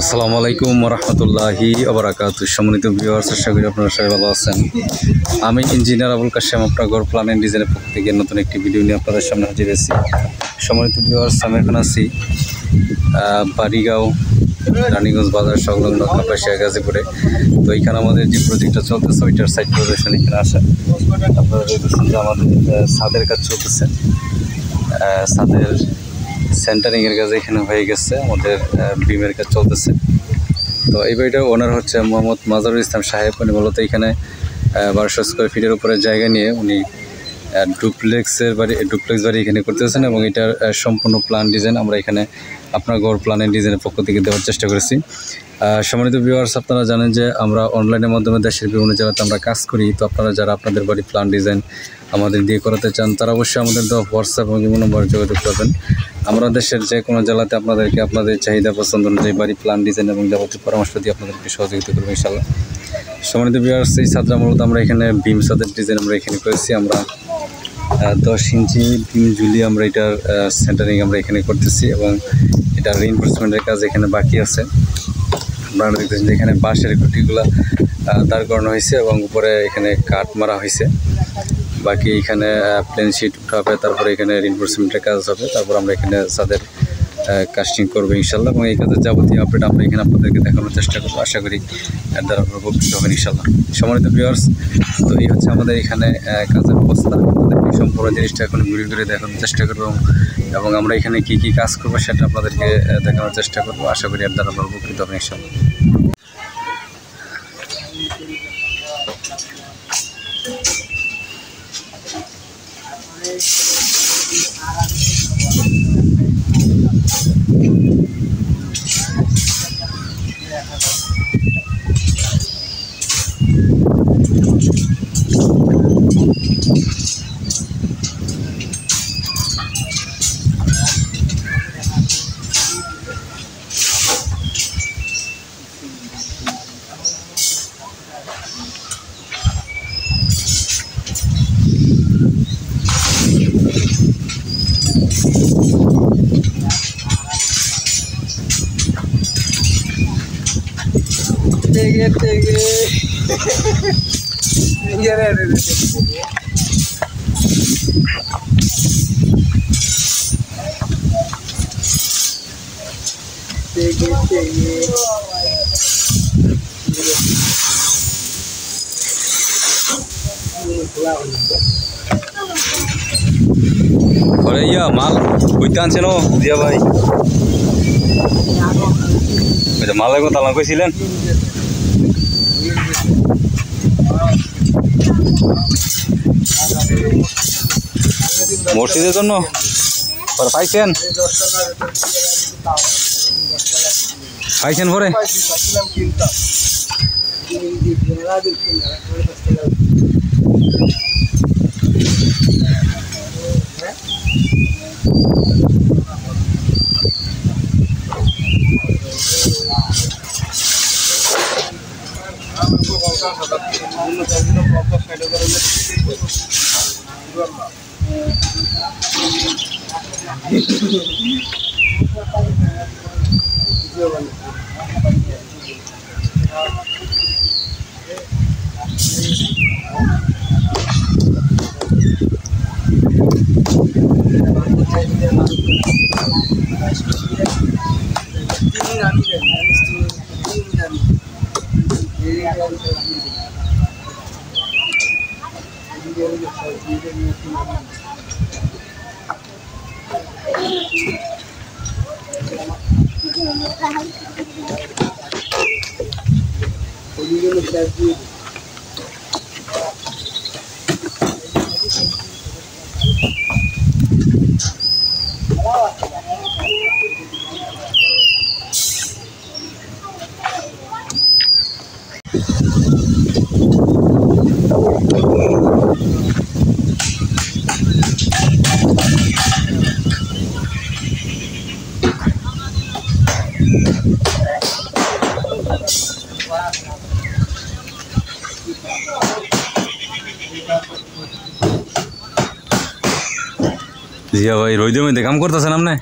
আসসালামু আলাইকুম ওরহমতুল্লাহি ওবারাকাতুহু। সম্মানিত ভিউয়ার্স, আশা করি আপনারা সবাই ভালো আছেন। আমি ইঞ্জিনিয়ার আবুল কাশেম, আপনার ঘর প্ল্যান অ্যান্ড ডিজাইনের পক্ষ থেকে নতুন একটি ভিডিও নিয়ে আপনাদের সামনে হাজির হয়েছি। সম্মানিত ভিউয়ার্স, আমি এখন আছি বাড়িগাঁও রানীগঞ্জ বাজার সংলগ্ন কাপাসিয়া গাজীপুরে। তো এইখানে আমাদের যে প্রজেক্টটা চলতেছে ওইটার সাইড প্রদর্শন এখানে আসে। আপনারা দেখতেছেন যে আমাদের ছাদের কাজ চলতেছে, ছাদের সেন্টারিংয়ের কাজ এখানে হয়ে গেছে, আমাদের বিমের কাজ চলতেছে। তো এই বাড়িটার ওনার হচ্ছে মোহাম্মদ মাজারুল ইসলাম সাহেব। উনি মূলত এখানে 1200 স্কোয়ার ফিটের উপরে জায়গা নিয়ে উনি ডুপ্লেক্স বাড়ি এখানে করতেছেন, এবং এটার সম্পূর্ণ প্ল্যান ডিজাইন আমরা এখানে আপনার ঘর প্ল্যান অ্যান্ড ডিজাইনের পক্ষ থেকে দেওয়ার চেষ্টা করেছি। সম্মানিত ভিউয়ার্স, আপনারা জানেন যে আমরা অনলাইনের মাধ্যমে দেশের বিভিন্ন জেলাতে আমরা কাজ করি। তো আপনারা যারা আপনাদের বাড়ি প্ল্যান ডিজাইন আমাদের দিয়ে করাতে চান, তারা অবশ্যই আমাদের দেওয়া হোয়াটসঅ্যাপ এবং ইমো নম্বরে যোগাযোগ করবেন। আমরা দেশের যে কোনো জেলাতে আপনাদেরকে আপনাদের চাহিদা পছন্দ অনুযায়ী বাড়ি প্ল্যান ডিজাইন এবং যাবতীয় পরামর্শ দিয়ে আপনাদেরকে সহযোগিতা করবো ইনশাআল্লাহ। সম্মানিত ভিউয়ার্স, এই ছাদটা মূলত আমরা এখানে বিম ছাদের ডিজাইন আমরা এখানে করেছি। আমরা 10 ইঞ্চি বিম ঝুলিয়ে আমরা এটার সেন্টারিং আমরা এখানে করতেছি, এবং এটার রিইনফোর্সমেন্টের কাজ এখানে বাকি আছে। আপনারা দেখতেছেন যে এখানে বাঁশের খুঁটিগুলো দাঁড় করানো হয়েছে এবং উপরে এখানে কাঠ মারা হয়েছে। বাকি এখানে প্লেন শিট উঠাবে, তারপরে এখানে রিইনফোর্সমেন্টের কাজ হবে, তারপর আমরা এখানে ছাদের কাস্টিং করবো ইনশাল্লাহ। এবং এই কাজের যাবতীয় আপডেট আমরা এখানে আপনাদেরকে দেখানোর চেষ্টা করবো। আশা করি এর দ্বারা আপনারা উপকৃত হবেন ইনশাল্লাহ। সম্মানিত ভিউয়ার্স, তো এই হচ্ছে আমাদের এখানে কাজের অবস্থা। আপনাদেরকে সম্পূর্ণ জিনিসটা এখন ঘুরে ঘুরে দেখানোর চেষ্টা করবো, এবং আমরা এখানে কী কী কাজ করবো সেটা আপনাদেরকে দেখানোর চেষ্টা করবো। আশা করি এর দ্বারা আপনারা উপকৃত হবেন ইনশাল্লাহ। अरे या माल কইতে আনছেন দিয়া ভাই? মালের কথা আলাপ কইছিলেন? মসজিদের জন্য পাইছেন? পাইছেন পরে? জিয়া ভাই রোদের মধ্যে কাম করতেছেন আপনি?